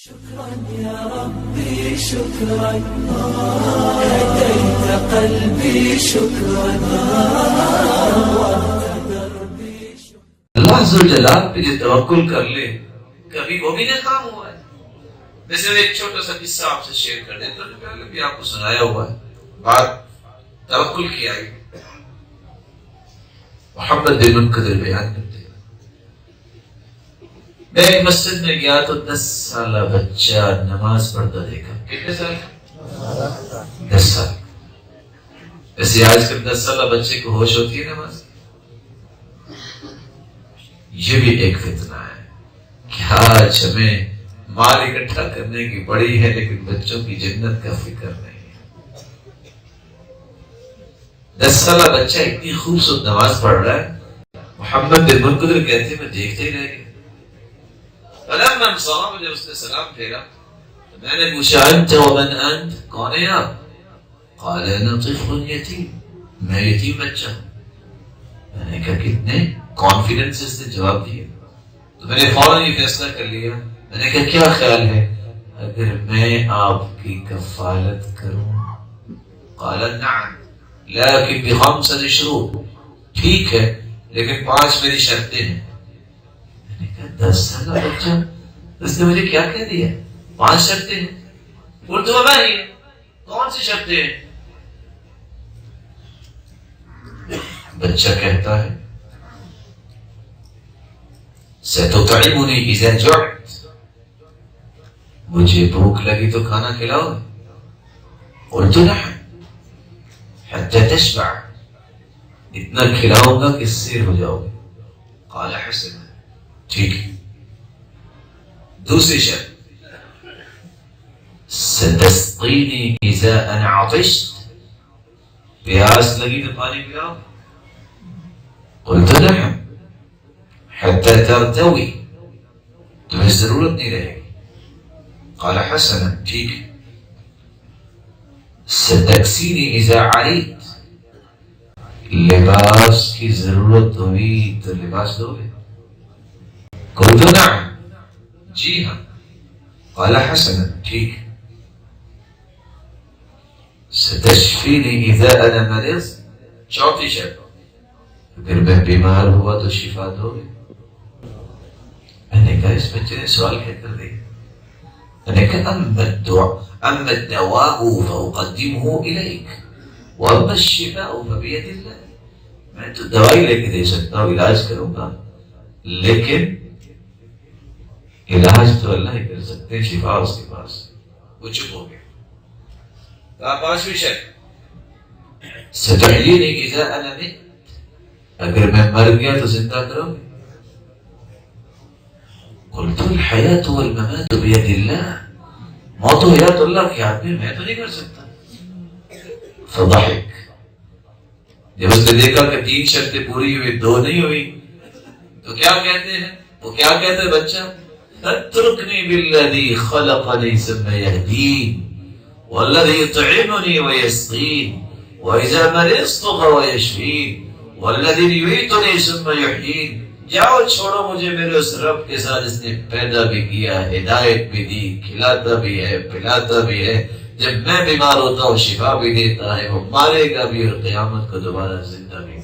شكرا يا ربي شكرا هديت قلبي شكرا نورت دربي شكرا. اللہ عز و جلال پہ جو توکل کر لے کبھی وہ بھی ناکام ہوا ہے. ویسے ایک چھوٹا سا قصہ آپ سے شیئر کر دیں تو پہلے بھی آپ کو سنایا ہوا ہے. بات توکل کی آئی. محمد بن منکدر بیان کرتے ہیں میں ایک مسجد میں گیا تو 10 سالہ بچہ نماز پڑھتا دیکھا. کتنے سال؟ 10 سال. ویسے آج کل 10 سالہ بچے کو ہوش ہوتی ہے نماز؟ یہ بھی ایک فتنہ ہے کہ آج ہمیں مال اکٹھا کرنے کی بڑی ہے لیکن بچوں کی جنت کا فکر نہیں ہے. 10 سالہ بچہ اتنی خوبصورت نماز پڑھ رہا ہے. محمد بن منکدر کہتے میں دیکھتے ہی رہ گیا. فلما انصرف جب اس نے سلام پھیرا تو میں نے پوچھا انت ومن انت، کون ہے آپ؟ قال انا طفل یتیم، میں یتیم بچہ ہوں. میں نے کہا کتنے کانفیڈنس سے اس نے جواب دیا. تو میں نے فوراً یہ فیصلہ کر لیا. میں نے کہا کیا خیال ہے اگر میں آپ کی کفالت کروں؟ قال نعم لیکن ب5 شروط، ٹھیک ہے لیکن 5 میری شرطیں ہیں. میں نے کہا 10 سالہ بچہ، اس نے مجھے کیا کہہ دیا 5 شرطیں ہیں؟ قلت وما ہی، کون سی شرطیں ہیں؟ بچہ کہتا ہے ستطعمنی اذا جعت، مجھے بھوک لگی تو کھانا کھلاؤ گے؟ قلت نعم حتى تشبع، اتنا کھلاؤں گا کہ سیر ہو جاؤ گے. قال حسن، ٹھیک ہے. دوسری شرط ستسقینی اذا انا عطشت، پیاس لگی تو پانی پلاؤ؟ قلت نعم حتى ترتوی، تمہیں ضرورت نہیں رہے گی. قال حسنا، ٹھیک ہے. ستکسینی اذا عریت، لباس کی ضرورت ہوئی تو لباس دو گے؟ قلت نعم، جی ہاں. قال حسنا، ٹھیک ہے. ستشفینی اذا انا مریض، چوتھی شرط اگر میں بیمار ہوا تو شفا دو گے؟ میں نے کہا اس بچے نے سوال کیا کر دیا. میں نے کہا اما الدواء فاقدمه الیک واما الشفاء فبید اللہ، میں تو دوائی لے کے دے سکتا ہوں، علاج کروں گا، لیکن علاج تو اللہ ہی کر سکتے ہیں، شفا اس کے پاس. وہ چپ ہو گیا. کہا 5ویں شرط ستحیینی اذا انا مت، اگر میں مر گیا تو زندہ کرو گے؟ قلت الحیات والممات بید اللہ، موت و حیات اللہ کے ہاتھ میں تو نہیں کر سکتا. فضحک، جب اس نے دیکھا کہ 3 شرطیں پوری ہوئی 2 نہیں ہوئی تو کیا کہتے ہیں؟ وہ کیا کہتے ہیں بچہ؟ اترکنی بالذی خلقنی ثم یہدین والذی یطعمنی ویسقین واذا مرضت فهو یشفین والذی یمیتنی ثم یحیین. جاؤ چھوڑو مجھے میرے اس رب کے ساتھ جس نے پیدا بھی کیا، ہدایت بھی دی، کھلاتا بھی ہے، پلاتا بھی ہے، جب میں بیمار ہوتا ہوں شفا بھی دیتا ہے، وہ مارے گا بھی اور قیامت کو دوبارہ زندہ بھی